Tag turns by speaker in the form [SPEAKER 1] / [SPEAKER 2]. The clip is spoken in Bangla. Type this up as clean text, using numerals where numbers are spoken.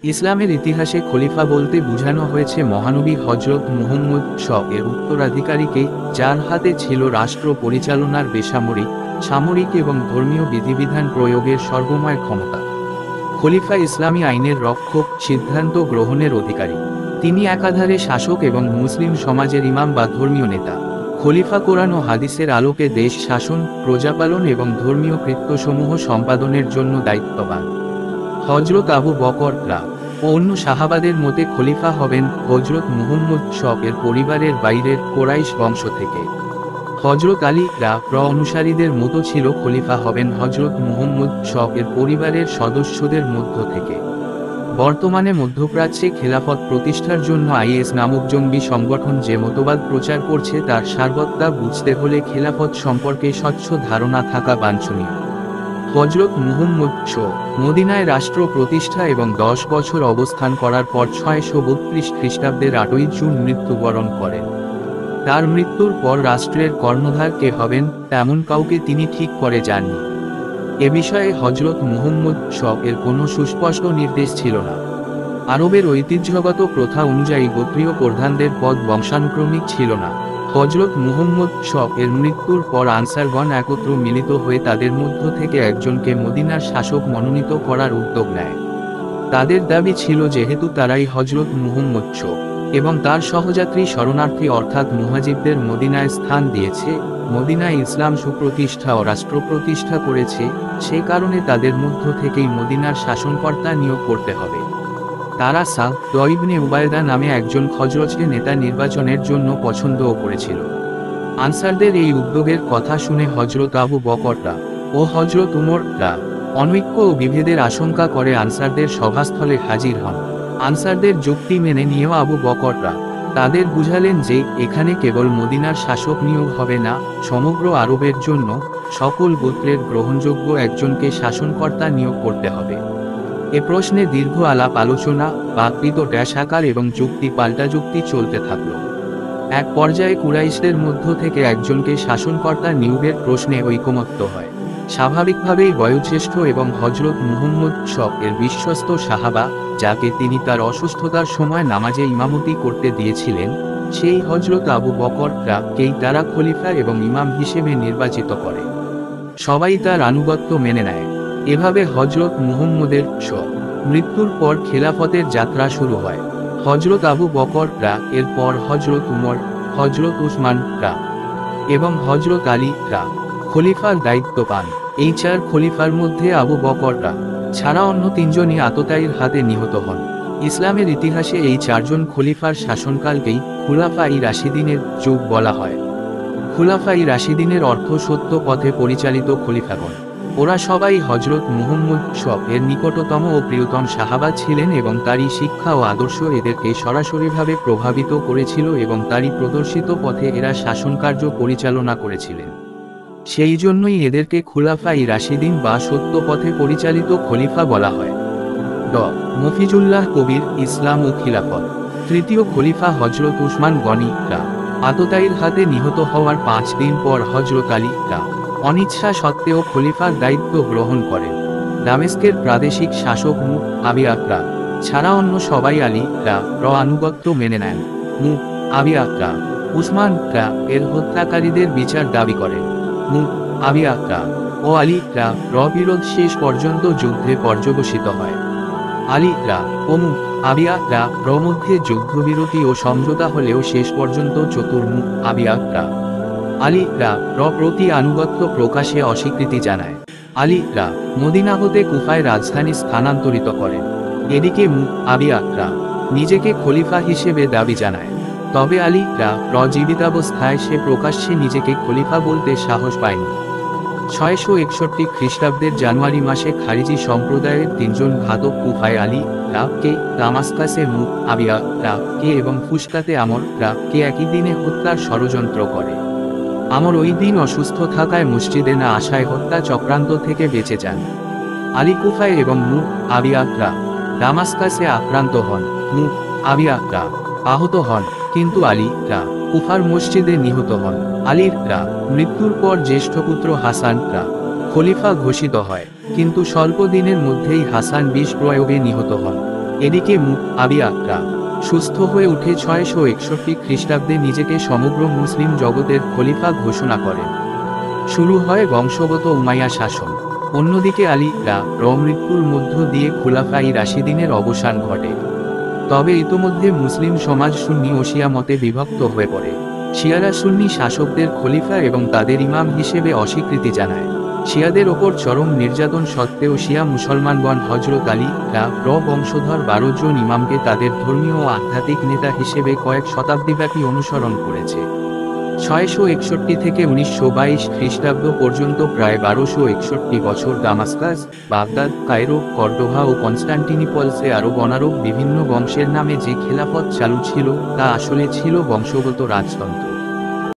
[SPEAKER 1] ইসলামের ইতিহাসে খলিফা বলতে বোঝানো হয়েছে মহানবী হজরত মুহাম্মদ এর উত্তরাধিকারীকে, যার হাতে ছিল রাষ্ট্র পরিচালনার বেসামরিক, সামরিক এবং ধর্মীয় বিধিবিধান প্রয়োগের সর্বময় ক্ষমতা। খলিফা ইসলামী আইনের রক্ষক, সিদ্ধান্ত গ্রহণের অধিকারী। তিনি একাধারে শাসক এবং মুসলিম সমাজের ইমাম বা ধর্মীয় নেতা। খলিফা কোরআন ও হাদিসের আলোকে দেশ শাসন, প্রজাপালন এবং ধর্মীয় কৃত্যসমূহ সম্পাদনের জন্য দায়িত্ববান। হজরত আবু বকর ও অন্য সাহাবাদের মতে খলিফা হবেন হজরত মুহাম্মদ এর পরিবারের বাইরের কোরাইশ বংশ থেকে। হজরত আলী অনুসারীদের মতো ছিল খলিফা হবেন হজরত মুহাম্মদ এর পরিবারের সদস্যদের মধ্য থেকে। বর্তমানে মধ্যপ্রাচ্যে খেলাফত প্রতিষ্ঠার জন্য আইএস নামক জঙ্গি সংগঠন যে মতবাদ প্রচার করছে তার সারবত্তা বুঝতে হলে খেলাফত সম্পর্কে স্বচ্ছ ধারণা থাকা বাঞ্ছনীয়। হজরত মুহাম্মদ মদিনায় রাষ্ট্র প্রতিষ্ঠা এবং 10 বছর অবস্থান করার পর 632 খ্রিস্টাব্দের 8ই জুন মৃত্যুবরণ করেন। তার মৃত্যুর পর রাষ্ট্রের কর্ণধার কে হবেন তেমন কাউকে তিনি ঠিক করে যাননি। এ বিষয়ে হজরত মুহাম্মদ এর কোনো সুস্পষ্ট নির্দেশ ছিল না। আরবের ঐতিহ্যগত প্রথা অনুযায়ী গোত্রীয় প্রধানদের পদ বংশানুক্রমিক ছিল না। হজরত মুহাম্মদ এর মৃত্যুর পর আনসারগণ একত্র মিলিত হয়ে তাদের মধ্য থেকে একজনকে মদিনার শাসক মনোনীত করার উদ্যোগ নেয়। তাদের দাবি ছিল যেহেতু তারাই হজরত মুহাম্মদ এবং তার সহযাত্রী শরণার্থী অর্থাৎ মুহাজিবদের মদিনায় স্থান দিয়েছে, মদিনায় ইসলাম সুপ্রতিষ্ঠা ও রাষ্ট্র প্রতিষ্ঠা করেছে, সে কারণে তাদের মধ্য থেকেই মদিনার শাসনকর্তা নিয়োগ করতে হবে। তারা ইবনে উবায়দা নামে একজন খজরজকে নেতা নির্বাচনের জন্য পছন্দও করেছিল। আনসারদের এই উদ্যোগের কথা শুনে হজরত আবু বকর ও হজরত উমর অনৈক্য ও বিভেদের আশঙ্কা করে আনসারদের সভাস্থলে হাজির হন। আনসারদের যুক্তি মেনে নিয়েও আবু বকর তাদের বুঝালেন যে এখানে কেবল মদিনার শাসক নিয়োগ হবে না, সমগ্র আরবের জন্য সকল গোত্রের গ্রহণযোগ্য একজনকে শাসনকর্তা নিয়োগ করতে হবে। এ প্রশ্নে দীর্ঘ আলাপ আলোচনা, বাকবিত ড্যাশাকার এবং যুক্তি পাল্টা যুক্তি চলতে থাকল। এক পর্যায়ে কুরাইশদের মধ্য থেকে একজনকে শাসনকর্তা নিয়োগের প্রশ্নে ঐকমত্য হয়। স্বাভাবিকভাবেই বয়োজ্যেষ্ঠ এবং হজরত মুহাম্মদ এর বিশ্বস্ত সাহাবা, যাকে তিনি তার অসুস্থতার সময় নামাজে ইমামতি করতে দিয়েছিলেন, সেই হজরত আবু বকর কেই তারা খলিফা এবং ইমাম হিসেবে নির্বাচিত করে। সবাই তার আনুগত্য মেনে নেয়। এভাবে হজরত মুহাম্মদের মৃত্যুর পর খেলাফতের যাত্রা শুরু হয়। হজরত আবু বকর এর পর হজরত উমর, হজরত উসমান এবং হজরত আলী খলিফার দায়িত্ব পান। এই 4 খলিফার মধ্যে আবু বকর ছাড়া অন্য 3 জনই আততায়ীর হাতে নিহত হন। ইসলামের ইতিহাসে এই 4 জন খলিফার শাসনকালকেই খুলাফা-ই রাশিদিনের যুগ বলা হয়। খুলাফা-ই রাশিদিনের অর্থ সত্য পথে পরিচালিত খলিফাগণ। ওরা সবাই হজরত মুহাম্মদ এর নিকটতম ও প্রিয়তম সাহাবা ছিলেন এবং তারই শিক্ষা ও আদর্শ এদেরকে সরাসরিভাবে প্রভাবিত করেছিল এবং তারই প্রদর্শিত পথে এরা শাসনকার্য পরিচালনা করেছিলেন। সেই জন্যই এদেরকে খুলাফা-ই রাশিদিন বা সত্য পথে পরিচালিত খলিফা বলা হয়। মফিজুল্লাহ কবির, ইসলাম ও খিলাফত। তৃতীয় খলিফা হজরত উসমান গনি আততায়ীর হাতে নিহত হওয়ার 5 দিন পর হজরত আলী অনিচ্ছা সত্ত্বেও খলিফার দায়িত্ব গ্রহণ করেন। দামেস্কের প্রাদেশিক শাসক মুআবিয়া ছাড়া অন্য সবাই আলী আনুগত্য মেনে নেন। মুআবিয়া উসমান এর হত্যাকারীদের বিচার দাবি করেন। মুআবিয়া ও আলী বিরোধ শেষ পর্যন্ত যুদ্ধে পর্যবসিত হয়। আলী ও মুআবিয়া মধ্যে যুদ্ধবিরতি ও সমঝোতা হলেও শেষ পর্যন্ত মুআবিয়া আলী প্রতি আনুগত্য প্রকাশে অস্বীকৃতি জানায়। আলী মদিনা হতে কুফায় রাজধানী স্থানান্তরিত করেন। এদিকে মুআবিয়া নিজেকে খলিফা হিসেবে দাবি জানায়। তবে আলী জীবিতাবস্থায় সে প্রকাশ্যে নিজেকে খলিফা বলতে সাহস পায়নি। 661 খ্রিস্টাব্দের জানুয়ারি মাসে খারিজি সম্প্রদায়ের 3 জন ঘাতক কুফায় আলী কে, দামাস্কাসে মুআবিয়া কে এবং ফুসকাতে আমর কে একই দিনে হত্যার ষড়যন্ত্র করে। আমর ওই দিন অসুস্থ থাকায় মসজিদে না আসায় হত্যা চক্রান্ত থেকে বেঁচে যান। আলী কুফায় এবং মুআবিয়া দামাস্কাসে আক্রান্ত হন। মুআবিয়া আহত হন, কিন্তু আলী কুফার মসজিদে নিহত হন। আলীর মৃত্যুর পর জ্যেষ্ঠ পুত্র হাসান খলিফা ঘোষিত হয়, কিন্তু স্বল্প দিনের মধ্যেই হাসান বিষ প্রয়োগে নিহত হন। এদিকে মুআবিয়া সুস্থ হয়ে উঠে 661 খ্রিস্টাব্দে নিজেকে সমগ্র মুসলিম জগতের খলিফা ঘোষণা করেন। শুরু হয় বংশগত উমাইয়া শাসন। অন্যদিকে আলী মৃত্যুর মধ্য দিয়ে খুলাফায়ে রাশিদিনের অবসান ঘটে। তবে ইতোমধ্যে মুসলিম সমাজ সুন্নি ও শিয়া মতে বিভক্ত হয়ে পড়ে। শিয়ারা সুন্নি শাসকদের খলিফা এবং তাদের ইমাম হিসেবে অস্বীকৃতি জানায়। শিয়াদের ওপর চরম নির্যাতন সত্ত্বেও শিয়া মুসলমানগণ হযরত আলী বংশধর 12 জন ইমামকে তাদের ধর্মীয় ও আধ্যাত্মিক নেতা হিসেবে কয়েক শতাব্দীব্যাপী অনুসরণ করেছে। 661 থেকে 1922 খ্রিস্টাব্দ পর্যন্ত প্রায় 1261 বছর দামাস্কাস, বাগদাদ, কায়রো, কর্ডোভা ও কনস্টান্টিনোপলসে আরব অনারব বিভিন্ন বংশের নামে যে খেলাফত চালু ছিল তা আসলে ছিল বংশগত রাজতন্ত্র।